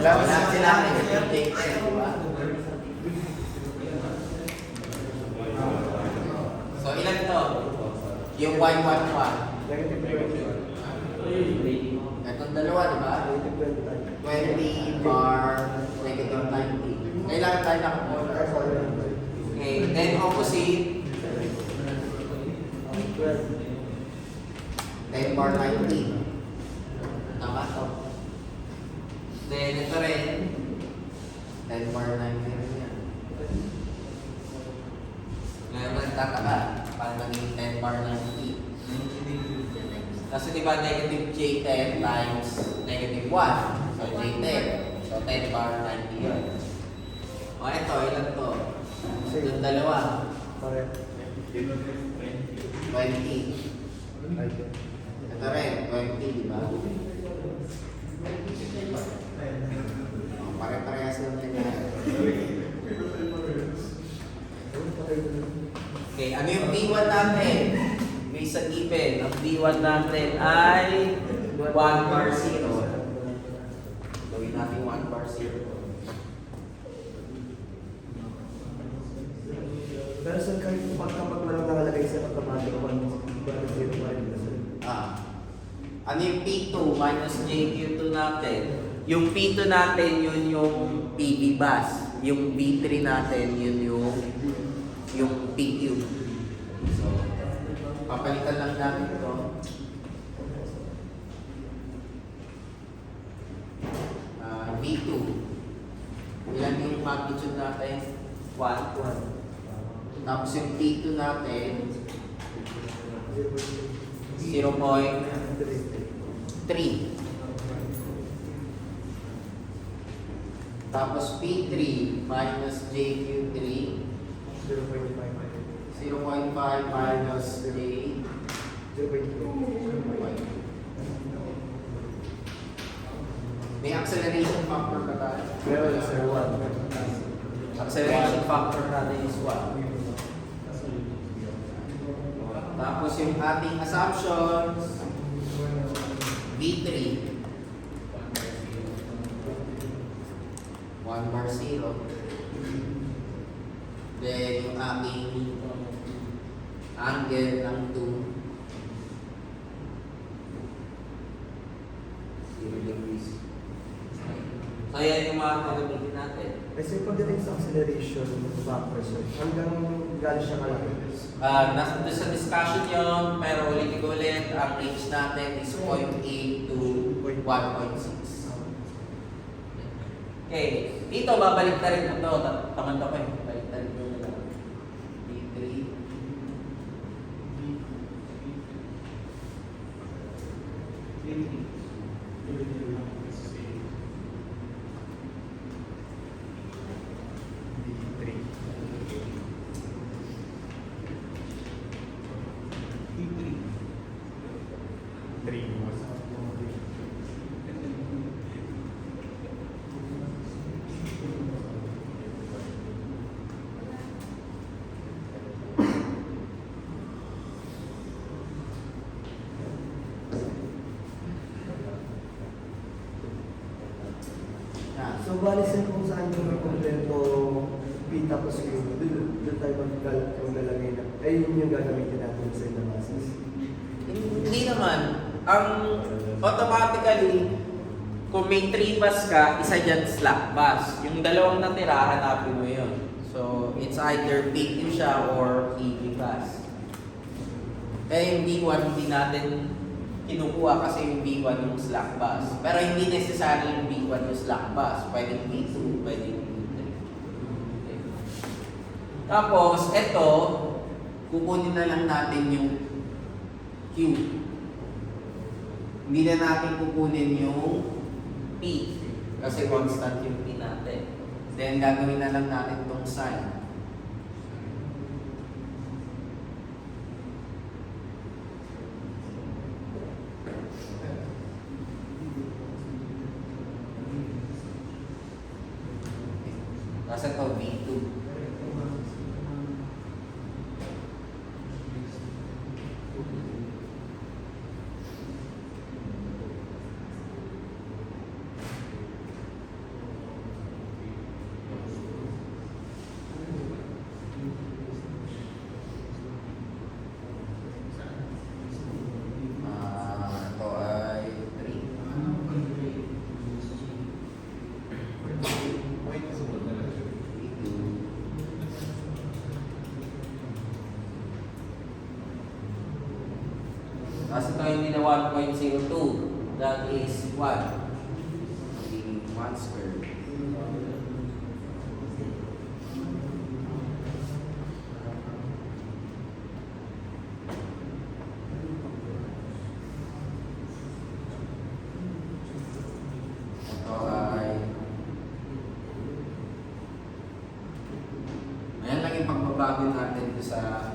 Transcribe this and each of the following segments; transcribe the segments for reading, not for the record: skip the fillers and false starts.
Lahat sila negative J10, di ba? So, ilan to? Yung y11. Itong dalawa, di ba? 20 bar negative 90. Kailangan tayo nakakontra. Okay, then opposite. 10 bar 90. Tama to. Then ito rin. 10 bar 90 rin yan. Ngayon nagtataka. Paano naging 10 bar 90? Kasi diba negative J10 times negative 1. So J10. So 10 bar 90 yun. O ito, ilan to? Yung dalawa. 20. Ito rin, 20, di ba? Pare-parehas lang yan. Okay, ano yung B1 natin? Base sa given. Ang B1 natin ay 1 bar 0. Gawin natin 1 bar 0. Pero sir, kahit kapag walang nakalagay sa automatic 1, 0 pa rin. Ano yung P2 minus JQ2 natin? Yung P2 natin, yun yung PB bus. Yung B3 natin, yun yung PQ. So, papalitan lang natin ito. B2. Ilan yung magnitude natin? 1. Tapos yung P2 natin, 0.3. Tapos P3 minus JQ3, 0.5 minus J, 0.2. May acceleration factor ka tayo? Meron na sir, 1. Acceleration factor natin is 1. Tapos yung ating assumptions, B3. 1 bar 0. Then yung ating angle ng 2. 0 degrees. So yan yung mga gagamitin natin. Kasi pagdating sa acceleration factor sir, hanggang galing siya kalaki. Nasa sa discussion yun, pero ulit ang range natin is 0.8 to 1.6. Okay, dito babalik na rin ito. Tamad ako eh. Balik na rin ito. D3. So, bali sir, kung saan yung may kompleto P tapos Q, doon tayo maglalagay na. Yun yung gagamitin natin sa analysis. Hindi naman. Ang automatically, kung may 3 bus ka, isa dyan slack bus. Yung dalawang natira, hanapin mo yun. So, it's either PQ siya or EV bus. Kaya yung B1, hindi natin kinukuha kasi yung B1 yung slack bus. Pero hindi necessary yung B1 yung slack bus. Pwedeng B2, pwedeng B3. Okay. Tapos, ito, kukunin na lang natin yung Q. Hindi na natin kukunin yung P. Kasi constant yung P natin. Then, gagawin na lang natin itong sign. Nasa ito, B2. gagawin din na 1.02. That is 1. Magiging 1 squared. Ito ay... Ayan lang yung pagbabago natin sa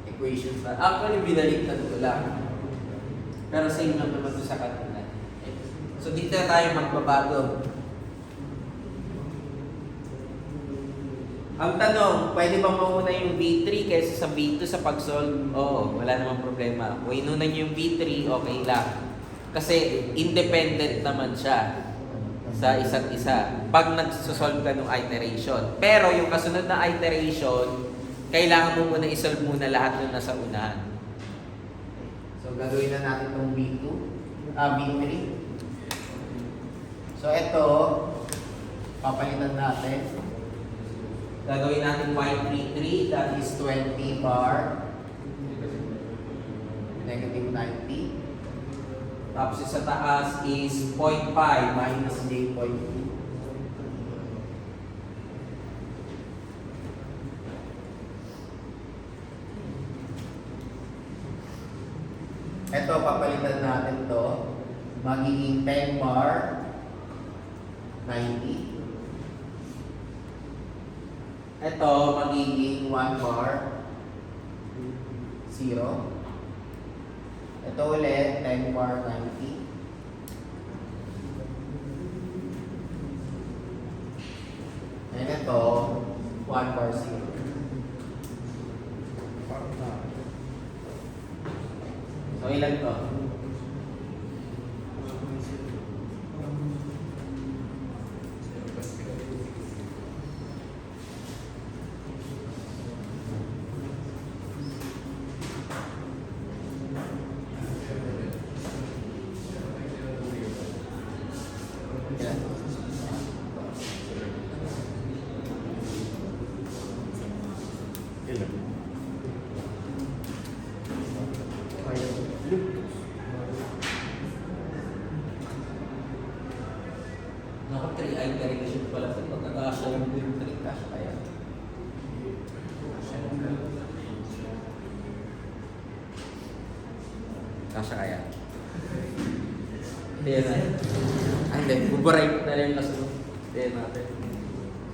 equations na. Actually, binaliktad ko lang. Pero same lang naman ito sa kanina. So, dito na tayo magbabago. Ang tanong, pwede bang mauna yung V3 kaysa sa V2 sa pag-solve? Oo, wala namang problema. Kung inunan nyo yung V3, okay lang. Kasi independent naman siya sa isa't isa pag nagsosolve ka ng iteration. Pero yung kasunod na iteration, kailangan mo muna isolve muna lahat ng nasa unahan. So, gagawin na natin itong V2, V3. So, ito, papalitan natin. Gagawin natin Y33, that is 20 bar, negative 90. Tapos sa taas is 0.5 minus J.2. Ito, papalitan natin to. Magiging 10 bar, 90. Ito, magiging 1 bar, 0. Ito ulit, 10 bar, 90. And ito, 1 bar, 0. So, ilan to? Ilan? Ilan? Naku, 3 iteration pala ito. Pagkakasya yung 3 cash kaya. Kasya kaya. Hindi na. Ay, hindi. Buburay na lang yung kasunod. Hindi natin.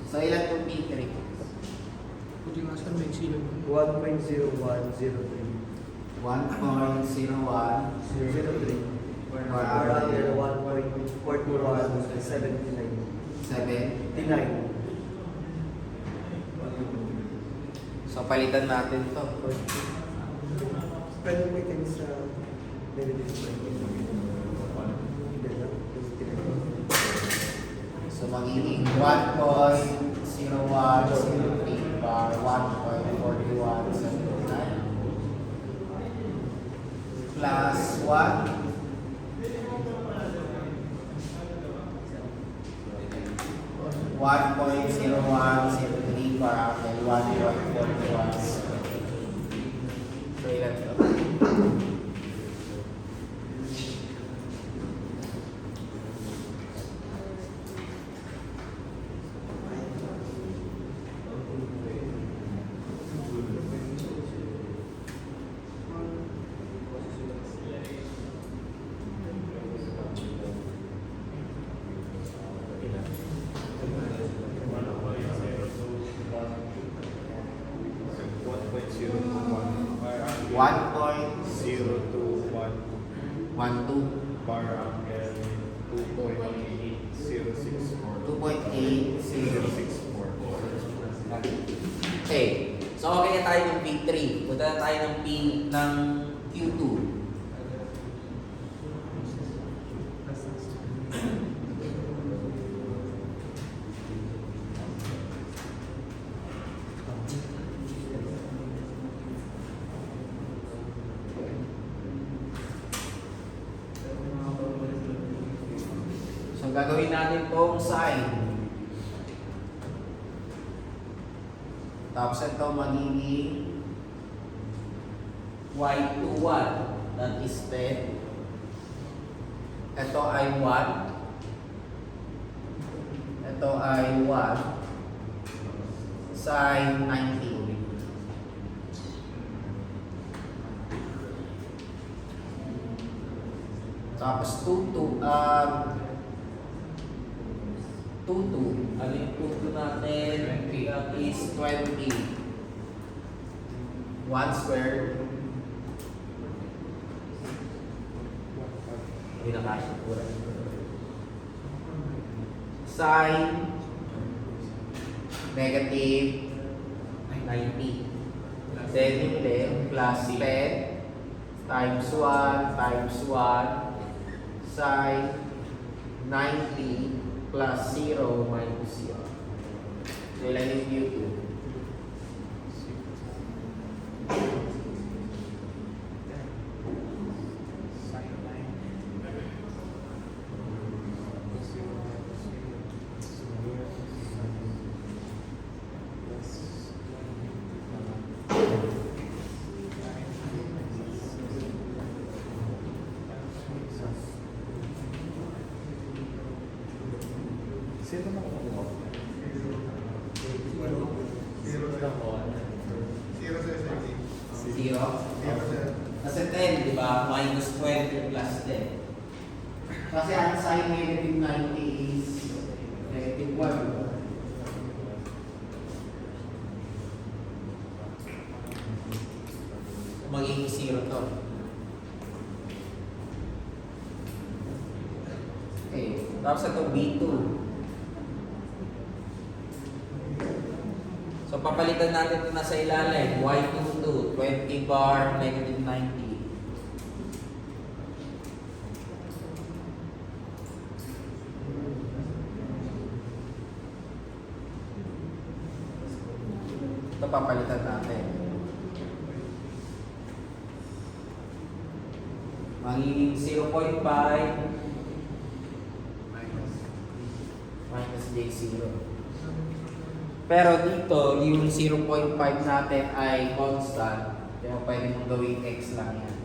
So, ilan itong P3? Puti nga saan may sila. 1.0103. 1.01. 03. Around there, 1.4179. 7. So, palitan natin to. Pwede may kayo sa negative. So, magiging 1.0103 bar 1.4179 plus 1 1.0103 bar angle 1.41. So, ilan to? One two. Bar angle 2.8064. 2.80. Okay. So, okay na tayo ng P3. Punta na tayo ng Q2. So, gagawin natin itong sign. Tapos ito magiging Y21. That is 10. Ito ay 1. Ito ay 1. Sine 90. Tapos 2, 2. 2, 2. Ano yung 2, 2 natin? That is 20. 1 squared. Hindi na kasya. Sine negative 90. Then yung plus 10 times 1 times 1 sine 90 plus 0 minus 0. So ilan yung Q2? Sino na ako? Zero? Kasi 10, di ba? Minus 20 plus 10. Kasi ang sine negative 90 is negative 1. Magiging 0 to. Okay. Tapos ito B2. So papalitan natin ito na sa ilalim. Y22, 20 bar, negative 90. Ito papalitan natin. Magiging 0.5 minus J0. Pero dito, yung 0.5 natin ay constant. Kaya pwede mong gawing x lang yan.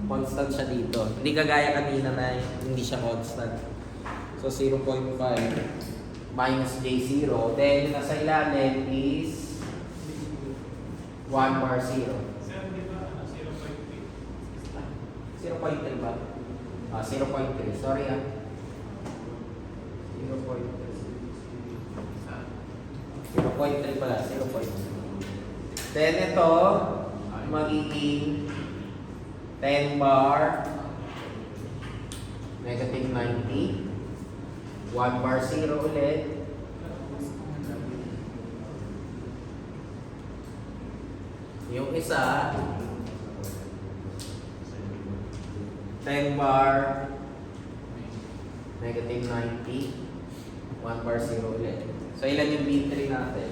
Constant siya dito. Hindi kagaya kanina na hindi siya constant. So 0.5 minus J0. Then yung nasa ilalim is 1 bar 0. 0.3 ba? 0.3. Sorry ah. 0.3 pala. 0.3. Then ito, magiging 10 bar negative 90. 1 bar 0 ulit. Yung isa 10 bar negative 90. 1 bar 0 ulit. So ilan yung B3 natin?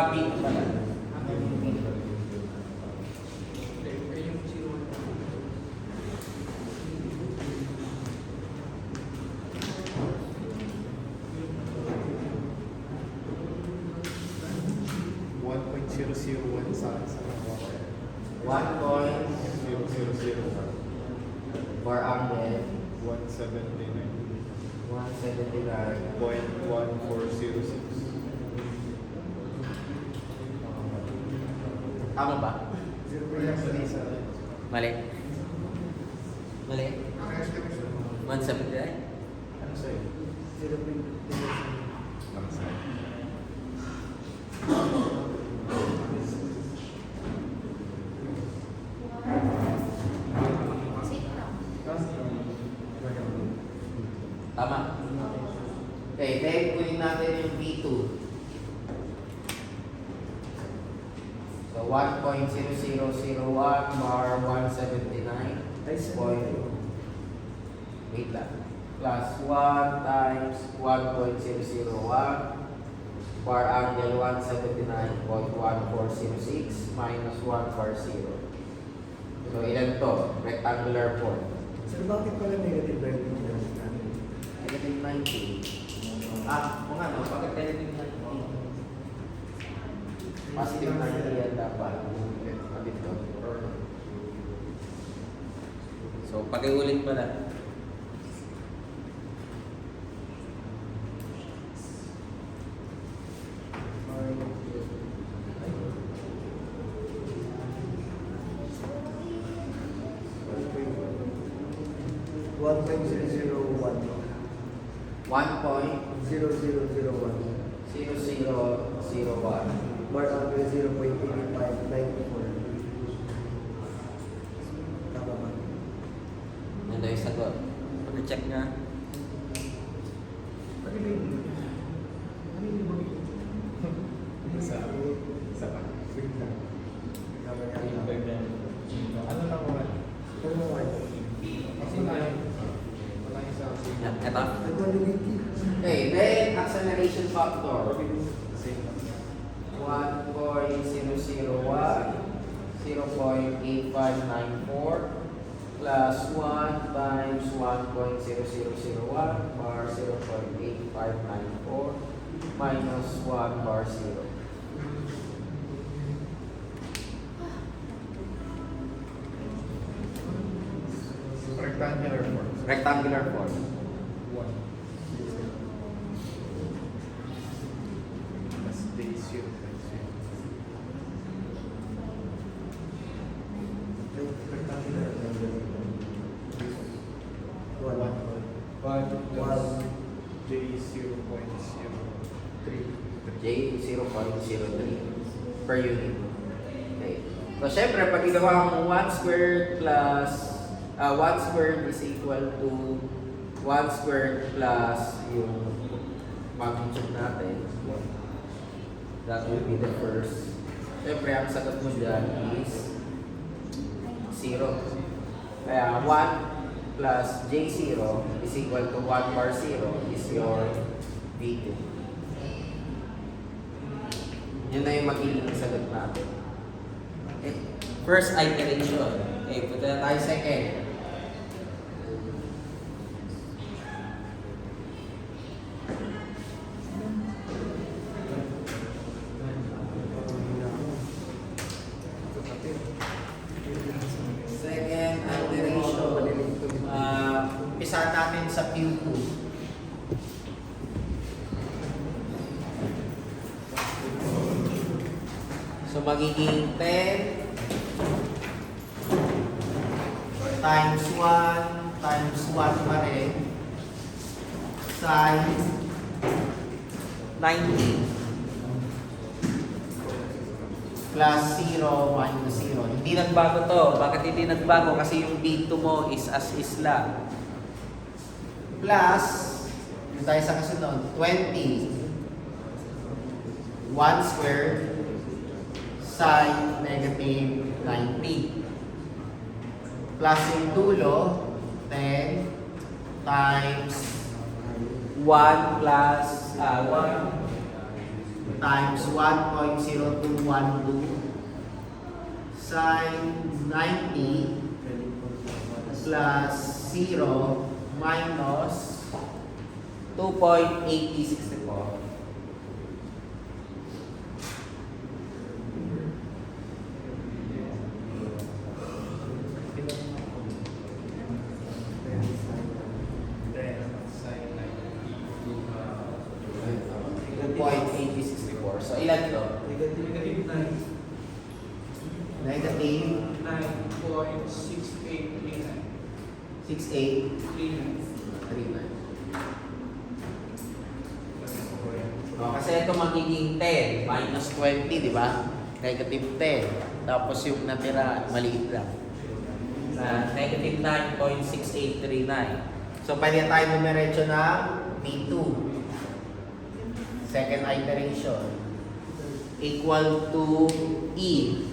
B2 pala. Yung 0. 1.001 sa 1 0.001 bar angle 179.1406 Tama ba? Mali. Mali. 179? Ano sa'yo? 0.5. Ano sa'yo? Tama. Okay, then kunin natin yung B2. So 1.0001 bar 179. Wait lang. Plus 1 times 1.001 bar angle 179.1406 minus 1 bar 0. So ilan to? Rectangular form. Sir, bakit pala negative 90 natin? Negative 90. Kung ano, bakit negative 90? Positive 90 yan dapat. Dito. So, pakiulit mo na. One point 0001. 0001. 1.0001. Mark angle 0.8594. Tama ba? Yan daw yung sagot. Pag-check nga. Sa pa. Wait lang. Tama yan. Ano lang wala? Ano mo kayo? Kasi wala yung sa Yan, eto. Nagmaluwiti. Okay, then acceleration factor. Same lang. 1.001, 0.8594 plus 1 times 1.0001 bar 0.8594 minus 1 bar 0. Rectangular form. Rectangular form. 1. Plus base 0. Rectangular. One. 1 plus One. J 0.03. J 0.03 per unit. Okay. So, syempre, pag ginawa mo 1 squared plus 1 squared is equal to 1 squared plus yung magnitude natin. That will be the first. Syempre, ang sagot mo dyan is 0. Kaya 1 plus J0 is equal to 1 bar 0 is your V2. Yun na yung magiging sagot natin. Okay. First iteration. Okay, punta na tayo second. Second iteration. Umpisa natin sa Q2. So magiging 10 times 1 times 1 pa rin sin 90 plus 0 minus 0. Hindi nagbago to. Bakit hindi nagbago? Kasi yung B2 mo is as is lang. Plus, yung tayo sa kasunod, 20. 1 squared sin negative 90. Plus yung dulo, 10 times 1 plus 1 times 1.0212 sin 90 plus 0 minus 2.8064. So, ilan to? Negative 9. Negative 9.6839. 6839. Kasi ito magiging 10 minus 20, di ba? Negative 10. Tapos yung natira, maliit lang. Negative 9.6839. So, pwede tayo numeretso ng B2. Second iteration. Equal to E.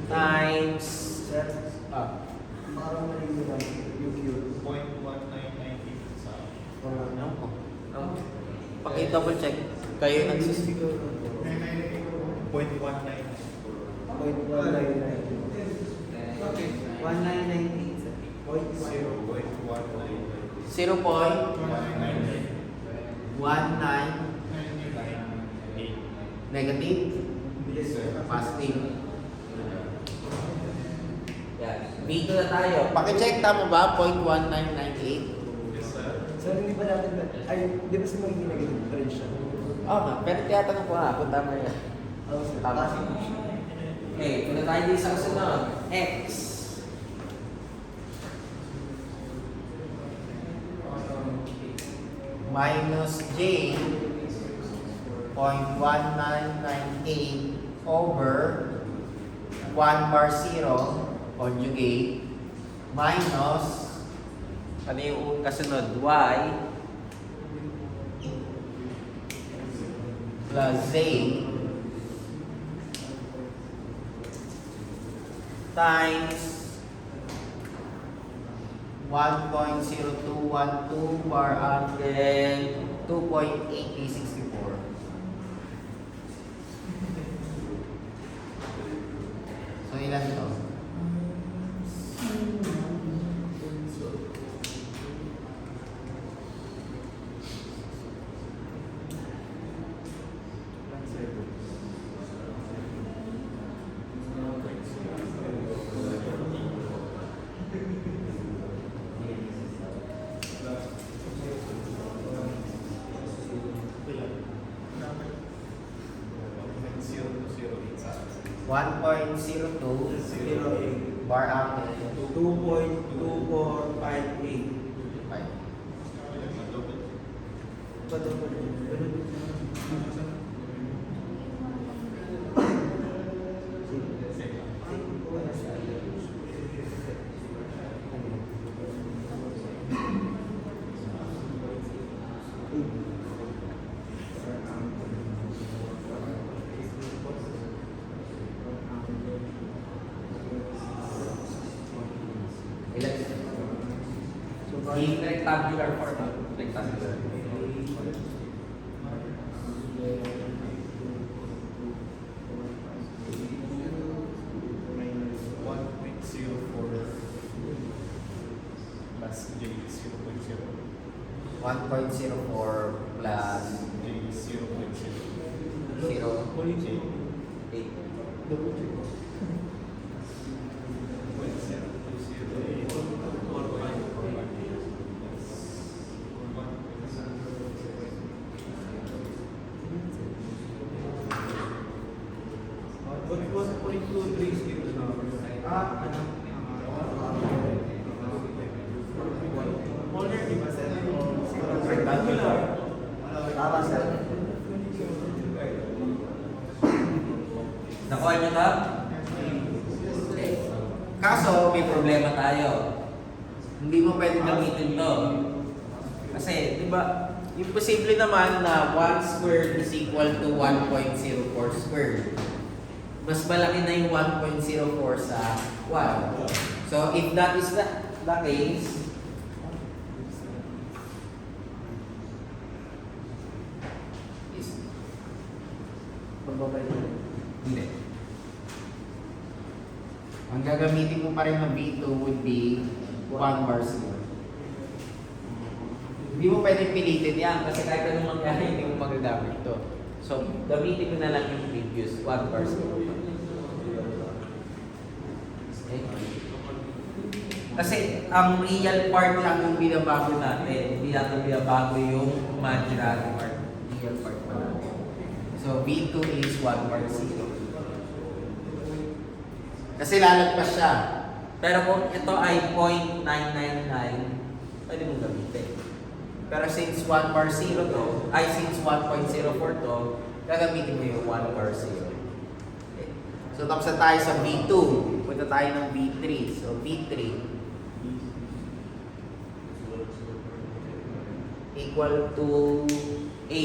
Times Parang mali yun ang yung Q. 0.1998 sa Paki-double check. Kayo nagsisiguro. 0.19. 0.1998. 0.19. 0. 1998. Negative? Yes, sir. Positive. Yan. B2 na tayo. Pakicheck, tama ba? 0.1998. Yes, sir. Sir, hindi ba natin, ay, di ba sa magiging negative pa rin siya? Oo nga, pero tiyatanong ko nga kung tama yan. Oo, sir. Tama. Okay, punta tayo din sa kasunod. X. Minus J 0.1998 over 1 bar 0 conjugate minus ano yung kasunod? Y plus Z times 1.0212 bar angle 2.8064. So ilan to? Zero to zero eight sa akin. 1.02 bar angle 2.2458. 5. Ba't ako ganun? Ilan? In rectangular form. Rectangular. Minus 1.04 plus J 0.0. 1.04 plus J 0.0. 0. J 8. Double check. 1.230 na. Ano? Corner, di ba, sir? Rectangular. Tama, sir. Nakuha niyo na? Okay. Kaso, may problema tayo. Hindi mo pwede gamitin to. Kasi, di ba, imposible naman na 1 squared is equal to 1.04 squared. Mas malaki na yung 1.04 sa 1. So, if that is the case, is Pagbabay na. hindi. Ang gagamitin mo pa rin ng B2 would be 1 bar zero. Hindi mo pwedeng pilitin yan kasi kahit anong mangyari, hindi mo magagamit ito. So, gamitin mo na lang yung previous 1 bar zero. Okay? Kasi ang real part lang yung binabago natin. Hindi natin binabago yung imaginary part. Real part pa natin. So, B2 is 1 bar zero. Kasi lalagpas siya. Pero kung ito ay 0.999, pwede mong gamitin. Pero since 1 bar 0 to, ay since 1.04 to, gagamitin mo yung 1 bar 0. Okay. So tapos na tayo sa B2. Punta tayo ng B3. So B3 equal to A.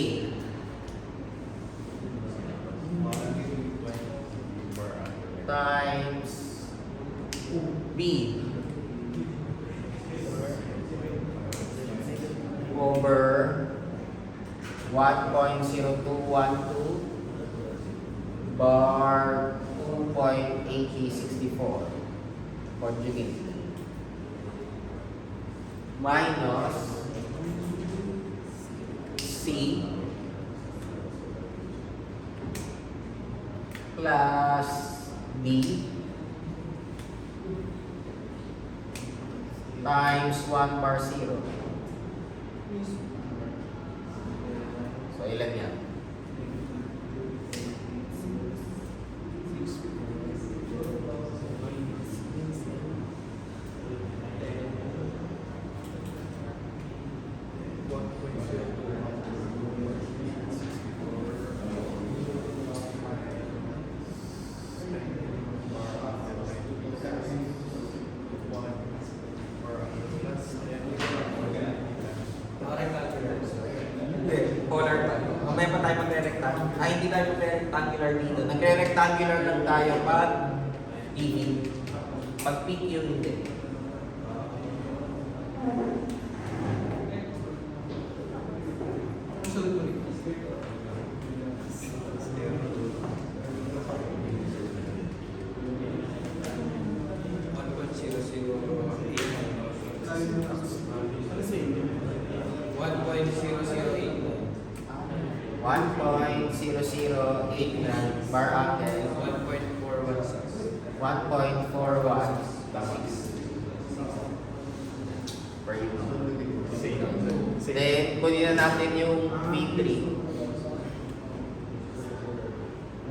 Times B over 1.0212 bar 2.8064 conjugate minus Z C plus D times 1 bar 0. So, ilan yan? Hindi, polar tayo. Mamaya pa tayo magre-rectangular. Ay, hindi tayo magre-rectangular dito. Nagre-rectangular lang tayo pag PQ. Pag PQ, hindi. One point zero zero eight nine bar angle 1.416 per unit. Then, kunin na natin yung V3.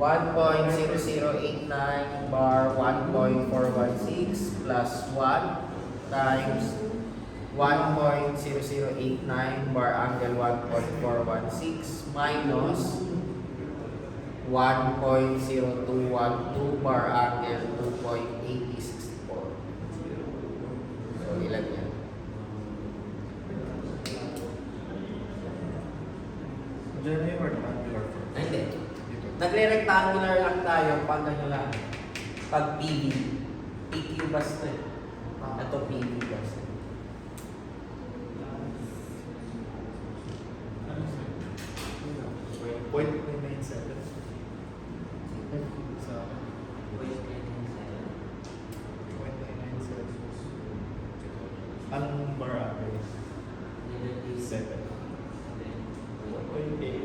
1.0089 bar 1.416 plus 1 times 1.0089 bar angle 1.416 minus 1.0212 bar angle 2.8064. So, ilan yan? Diyan na yung rectangular first. Ay, hindi. Nagre-rectangular lang tayo pag ano lang. Pag PV. PQ basta eh. Ito PV basta. Point 997. Sa 0.997. Ang bar angle 7. 1.857.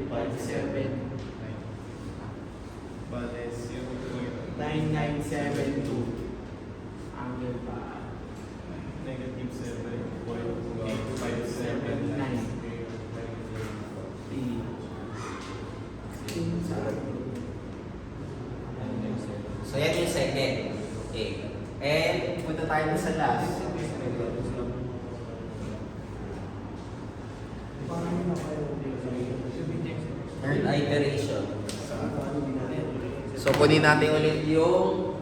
Bale, 0.9972. 9972. Angle pa. Negative 7.857. So, yan yung second. Okay. And, punta tayo sa last. Third iteration. So, kunin natin ulit yung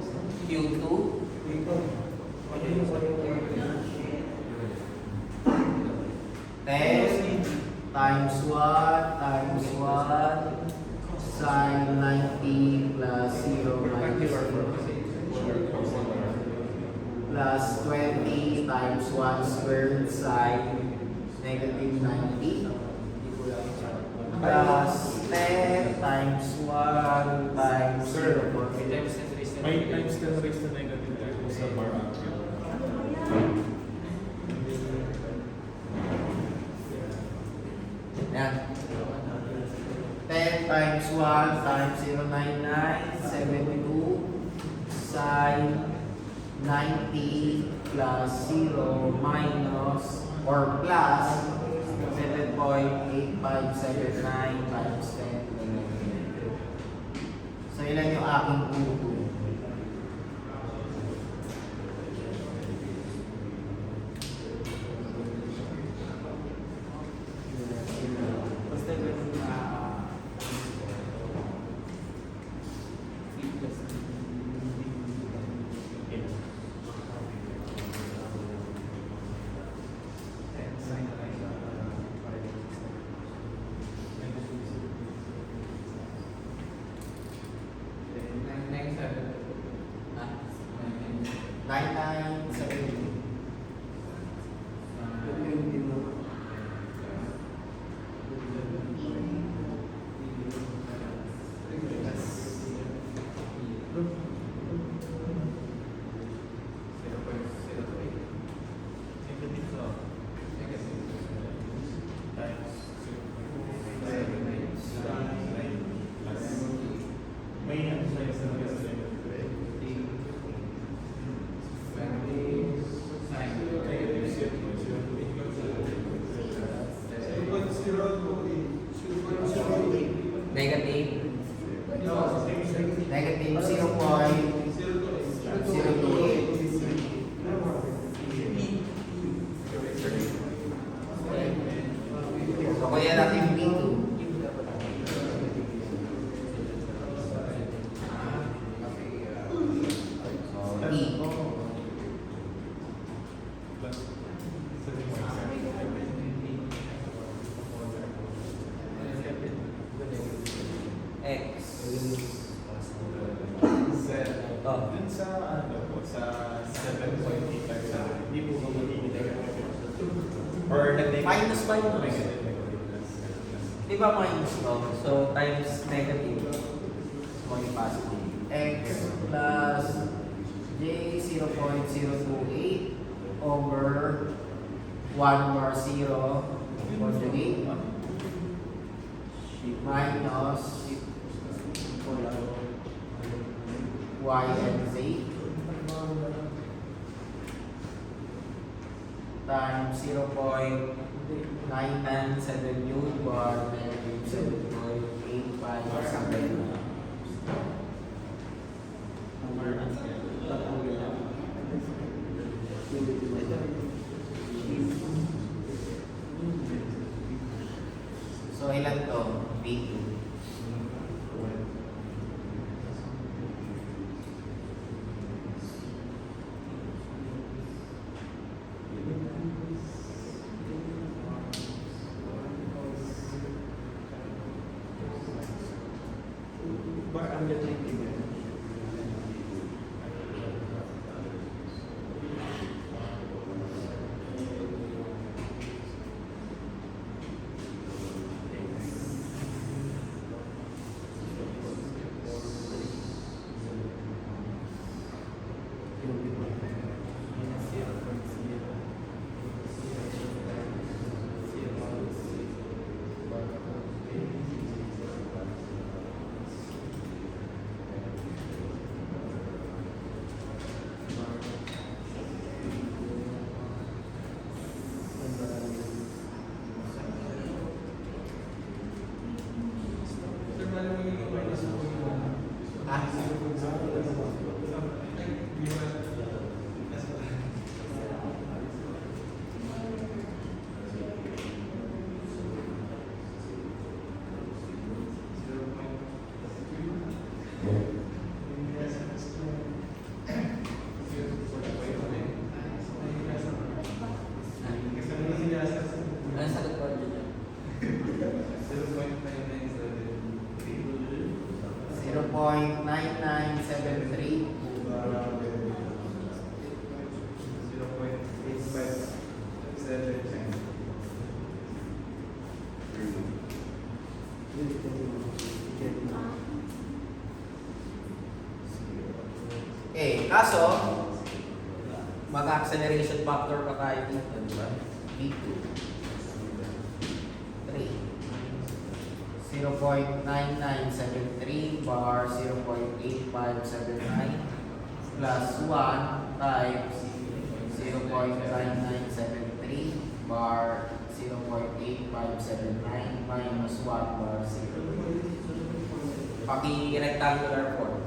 Q2. Test times 1 times 1 sine 90 plus 0 minus 0 plus 20 times 1 squared sine negative 90 plus 10 times 1 times 0. May times 10 raised to negative 2 sa bar angle. Yan. 10 times 1 times 099, 72 sine 90 plus 0 minus or plus 7.8579 times 10. So, ilan yung aking Q2? Basta ganun na Next yan natin yung B2. So, E. Plus 7.5. X. Oh. Dun sa ano po, sa 7.85, hindi po ba magiging negative? Or nag-negative? Minus. Negative. Di ba minus to? So, times negative. Only positive. X plus J 0.028 over 1 bar 0 conjugate minus Y and Z times 0.997 U bar negative 7.85 or something. So ilan to? B2. Bar angle 90 ba? Ano sagot ko dyan? 0.9973 kaso mag-acceleration factor pa tayo dito, di ba? B2 3 0.9973 bar 0.8579 plus 1 times 0.9973 bar 0.8579 minus 1 bar 0. Paki-rectangular form.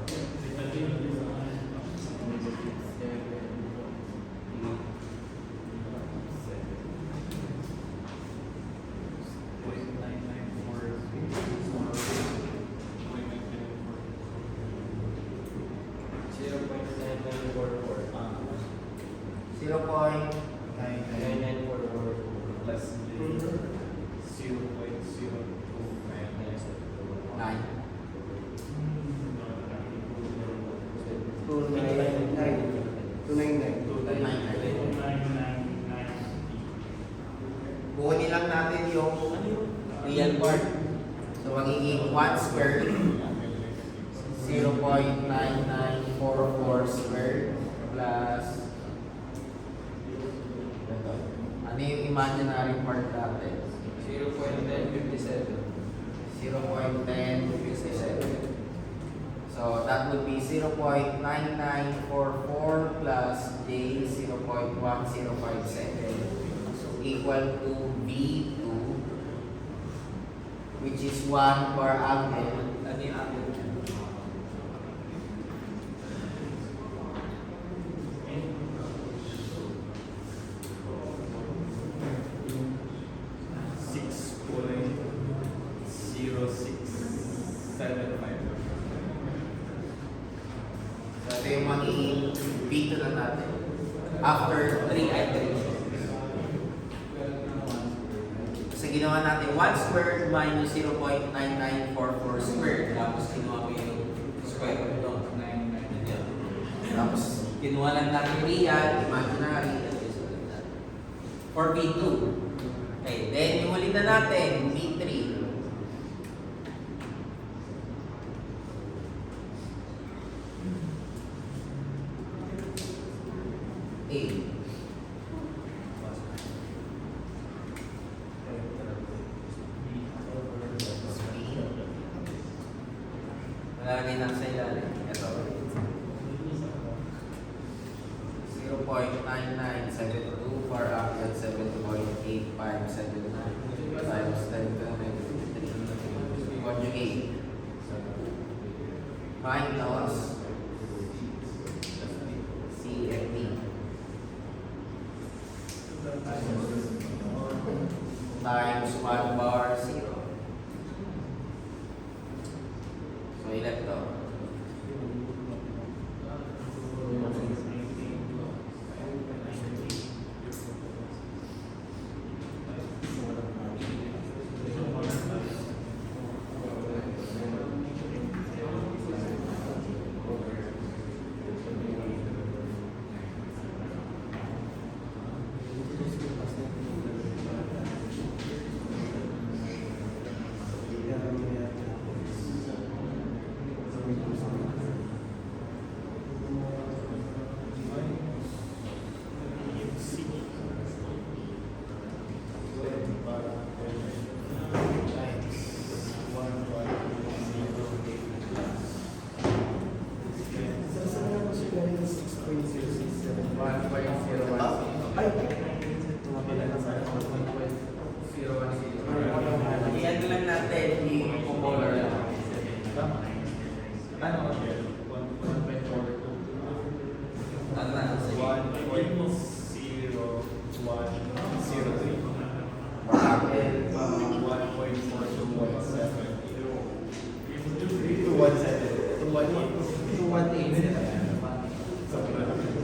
Bukunin lang natin yung real part. So, magiging 1 squared 0.9944 squared plus ano yung imaginary part natin? 0.1057. So, that would be 0.9944 plus J 0.1057 equal to V2 which is 1 bar angle. Ano yung angle? Six po lang. Ito yung magiging B2 na natin. After 3 iterations. Kasi ginawa natin 1 squared minus 0.9944 squared. Tapos kinuha ko yung square root doon. Tapos kinuha lang natin real, imaginary, at this one natin. For B2. Okay, then yung huli na natin, B3. A. Nalagay na sa ilalim. Ito. 0.9972 for up at 7.8579 times 10 to the negative 3 conjugate minus C and D times 1 bar 0. So ilan to? Iyan lang natin yung polar lang. Ano na? Sige.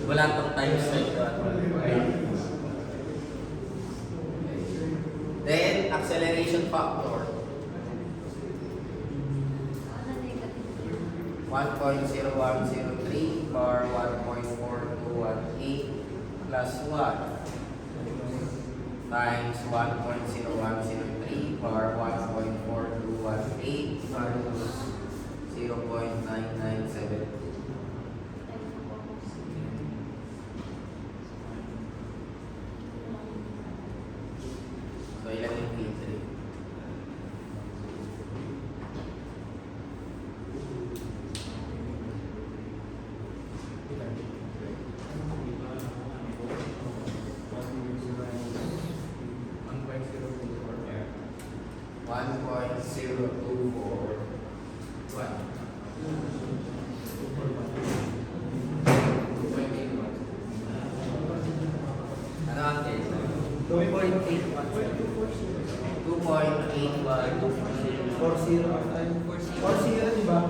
Wala tong times na ito. Then, acceleration factor. 1.0103 bar 1.4218 plus 1 times 1.0103 bar 1.4218 minus 0.9972. So, ilan yung P3? One point zero two four one. Ano ang case? 2.81. 2.81. 40, di ba?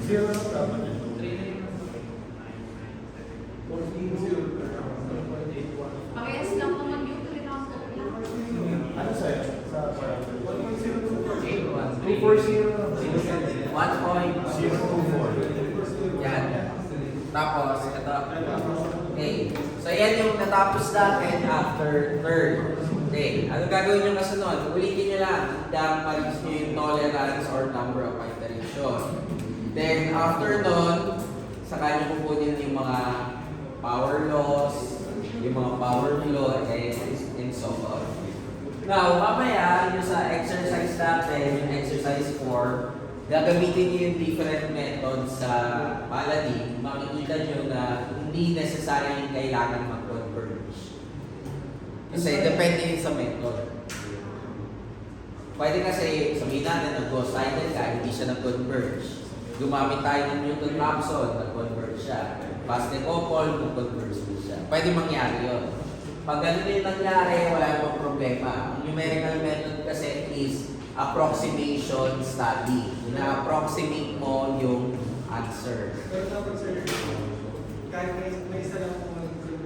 0 lang tama niya. Parehas lang naman yung trinangko lang. Ano sa'yo? Sa parang 240. 1.024. Yan. Tapos, ito. Okay. So, yan yung natapos natin after third. Okay. Ano gagawin nyo kasunod? Ulitin nyo lang. Dapat nyo yung tolerance or number of iteration. Then, after nun, saka nyo kukunin yung mga power laws, yung mga power law, and so on. Now, mamaya, yung sa exercise natin, yung exercise 4, gagamitin niyo yung different methods sa paladin. Makikita nyo na hindi necessary kailangan mag-converge. Kasi depende yun sa method. Pwede kasi sabihin natin nag-go-sided ka, hindi siya nag-converge. Gumamit tayo ng Newton-Raphson, nag-converge siya. Bast-Decouple, nag-converge din siya. Pwede mangyari yun. Pag ganun yung nangyari, wala namang problema. Ang numerical method kasi is approximation study. Na-approximate mo yung answer. Pero dapat sir, kahit may isa lang po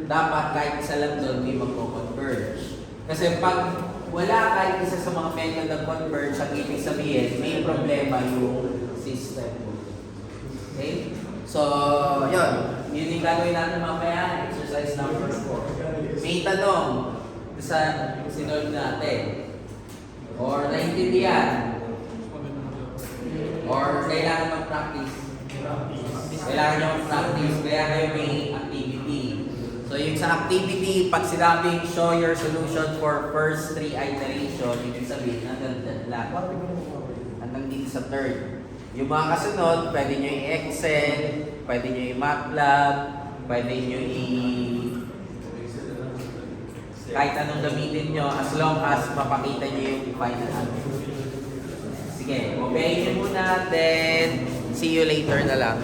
Dapat kahit isa lang doon, di magko-converge. Kasi pag wala kahit isa sa mga method ng converge, ang ibig sabihin, may problema yung system. Okay? So, yun. Yun yung gagawin natin mamaya, exercise number 4. May tanong sa sinolve natin. Or naintindihan. Or kailangan mag-practice. Kailangan nyo mag-practice, kaya kayo may activity. So yung sa activity, pag sinabing show your solution for first 3 iteration, ibig sabihin, hanggang that lang. Hanggang dito sa third. Yung mga kasunod, pwede nyo i-Excel, pwede nyo i-MATLAB, pwede nyo kahit anong gamitin nyo, as long as mapakita nyo yung final answer. Sige, obey nyo muna, then see you later na lang.